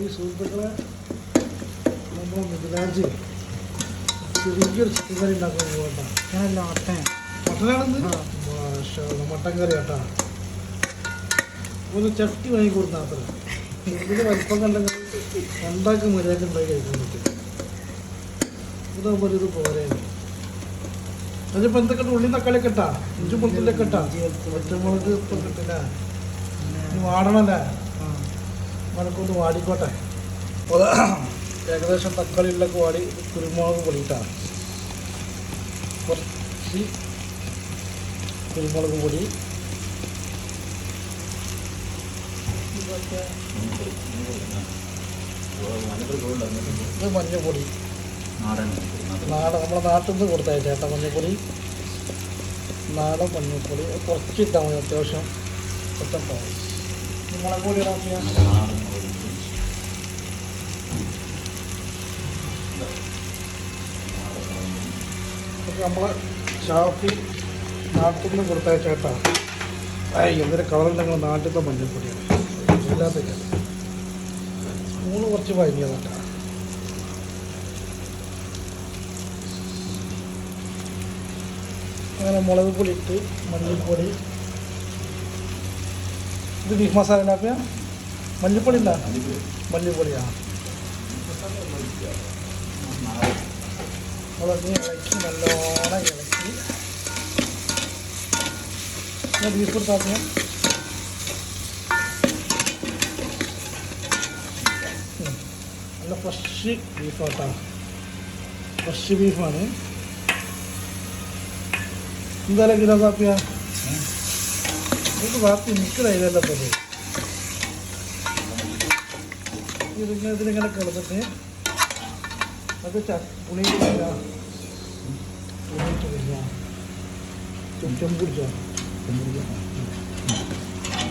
ഈ സുഹൃത്തുക്കളെ നമ്മൾ മിഥുനാജ് ചെറിയൊരു ചിക്കൻ കറി ഉണ്ടാക്കാൻ പോകണ്ട. ഞാനല്ല മട്ടനാണെന്ന് മട്ടൻ കറി കേട്ടാ. ഒന്ന് ചട്ടി വാങ്ങി കൊടുത്താൽ അത്ര ഇതിൻ്റെ വലിപ്പം കണ്ടെങ്കിൽ ഉണ്ടാക്കി മര്യാദ ഉണ്ടാക്കി കഴിക്കാൻ പറ്റും. ഇതാകുമ്പോൾ ഇത് പോരെ. അതിപ്പോൾ എന്തൊക്കെ ഉള്ളി തക്കാളിയൊക്കെ ഇട്ടാ, ഇഞ്ചി പൊത്തിലൊക്കെ ഇട്ടാ, പച്ചമുളക് ഇപ്പം കിട്ടില്ല. വാടണല്ലേ, മനക്കൊന്ന് വാടിക്കോട്ടെ. അപ്പോൾ ഏകദേശം തക്കാളിയിലൊക്കെ വാടി കുരുമുളക് പൊടിയിട്ടാണ്. കുറച്ച് കുരുമുളക് പൊടി, ഇത് മഞ്ഞൾപ്പൊടി, നാടൻ നമ്മുടെ നാട്ടിൽ നിന്ന് കൊടുത്തയച്ചേട്ടാ മഞ്ഞൾപ്പൊടി, നാടൻ മഞ്ഞൾപ്പൊടി കുറച്ച് ഇട്ടാൽ മതി. അത്യാവശ്യം ഒറ്റപ്പാവും. മുളക് പൊടി ഇടാക്കിയ നമ്മളെ ഷാഫി നാട്ടിൽ നിന്ന് കൊടുത്തയച്ചേട്ടാ. എന്തൊരു കളറുണ്ടെങ്കിൽ നാട്ടിലത്തെ മഞ്ഞൾപ്പൊടിയാണ്. ഇല്ലാത്ത സ്പൂണ് കുറച്ച് വൈകിയതാട്ടാ. അങ്ങനെ മുളക് പൊടി ഇട്ട്, മല്ലിപ്പൊടി, ഇത് ബീഫ് മസാല ഉണ്ടാക്കുക. മല്ലിപ്പൊടി ഇല്ല, മല്ലിപ്പൊടിയാണ്. മുളക് ഇളക്കി നല്ലോണം ഇളക്കി ബീഫ് എടുത്താക്കുക. നല്ല ഫ്രഷ് ബീഫാട്ടാ, ഫ്രഷ് ബീഫാണ്. എന്തായാലും കിലോ കാപ്പിയാ ഇത് കാപ്പി നിൽക്കണമല്ലോ. അപ്പോൾ ഇതിലിങ്ങനെ കിടന്നിട്ട് അത് പുളിയിട്ട് ചെമ്പുടിച്ചോ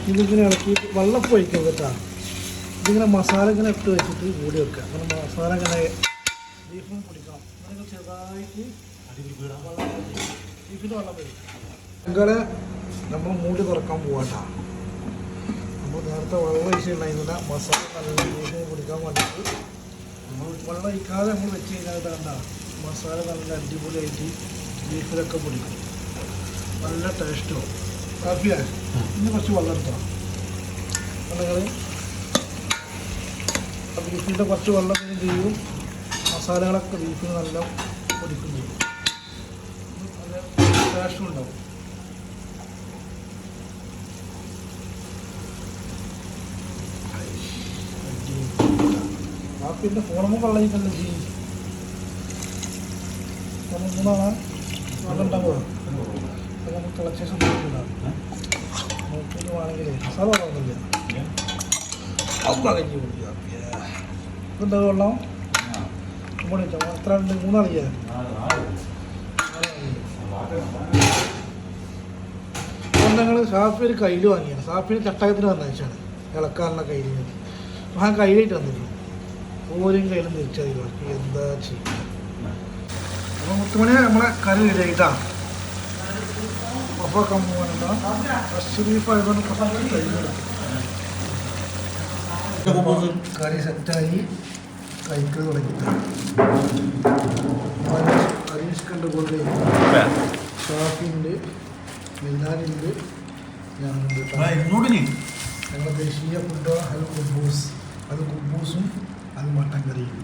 ഇതിങ്ങനെ ഇളക്കിയിട്ട് വെള്ളം ഒഴിക്കും കേട്ടാ. ഇതിങ്ങനെ മസാല ഇങ്ങനെ ഇട്ട് വെച്ചിട്ട് മൂടി വെക്കുക. അങ്ങനെ മസാല ഇങ്ങനെ ബീഫിന് പിടിക്കണം. അങ്ങനെ ചെറുതായിട്ട് ബീഫിന് വെള്ളം വരും. അങ്ങനെ നമ്മൾ മൂടി തുറക്കാൻ പോവാട്ടാ. നമ്മൾ നേരത്തെ വെള്ളം ഒഴിച്ചിട്ടുണ്ടായിരുന്നില്ല. മസാല നല്ല ബീഫിന് പിടിക്കാൻ വേണ്ടിയിട്ട് നമ്മൾ വെള്ളം ഒഴിക്കാതെ നമ്മൾ വെച്ച് കഴിഞ്ഞാൽ വേണ്ട മസാല നല്ല അടിപൊളിയായിട്ട് ബീഫിലൊക്കെ പിടിക്കും. നല്ല ടേസ്റ്റോ കാപ്പിയാ. ഇനി കുറച്ച് വെള്ളം എടുത്തോ. നിങ്ങൾ ബീഫിൻ്റെ കുറച്ച് വെള്ളം ചെയ്യും. മസാലകളൊക്കെ ബീഫിന് നല്ല പൊടിക്കും ചെയ്യും. നല്ല ടേസ്റ്റും ഉണ്ടാവും. കാപ്പിൻ്റെ ഫോണുമ്പോൾ വെള്ളം ചെയ്തല്ലോ ചെയ്യും. മൂന്നാണ് വെള്ളം ഉണ്ടാവുക. അത് നമുക്ക് തിളച്ച ശേഷം നോക്കിയിട്ടുണ്ടാവും. നോക്കിയിട്ട് വേണമെങ്കിൽ മസാല വെള്ളമൊന്നുമില്ല. അവിടെ കഴിഞ്ഞ് കൊടുക്കുക. ഇതെന്താ വെള്ളം ഇവിടെ എത്ര ഉണ്ട്? മൂന്നാളില്ലേ? അതുകൊണ്ട് ഞങ്ങൾ ഷാഫി ഒരു കയ്യിൽ വാങ്ങിയാണ്. ഷാഫിന് ചട്ടകത്തിന് വന്നയച്ചാണ് ഇളക്കാനുള്ള കയ്യിൽ. ആ കയ്യിലായിട്ട് വന്നിട്ടു. ഓരോ കയ്യിലും തിരിച്ചതി ബാക്കി എന്താ ചെയ്യുക. അപ്പോൾ മുത്തുമണി നമ്മളെ കറി റെഡിയായിട്ടാണ്. അപ്പോൾ കമ്മുണ്ടോ ഫ്രഷ് ബീഫ് ആയതുകൊണ്ട് കുറച്ച് കറി സെറ്റായി കഴിക്കൽ തുടങ്ങിയിട്ടാണ്. കരീഷ്കണ്ട് കൊണ്ട് ഷാഫിയുണ്ട്, മിന്നാനുണ്ട്, ഞാനുണ്ട്. ഞങ്ങളുടെ ദേശീയ ഫുഡ് അത് കുബൂസ്, അത് കുബൂസും അത് മട്ടൻ കറിയും.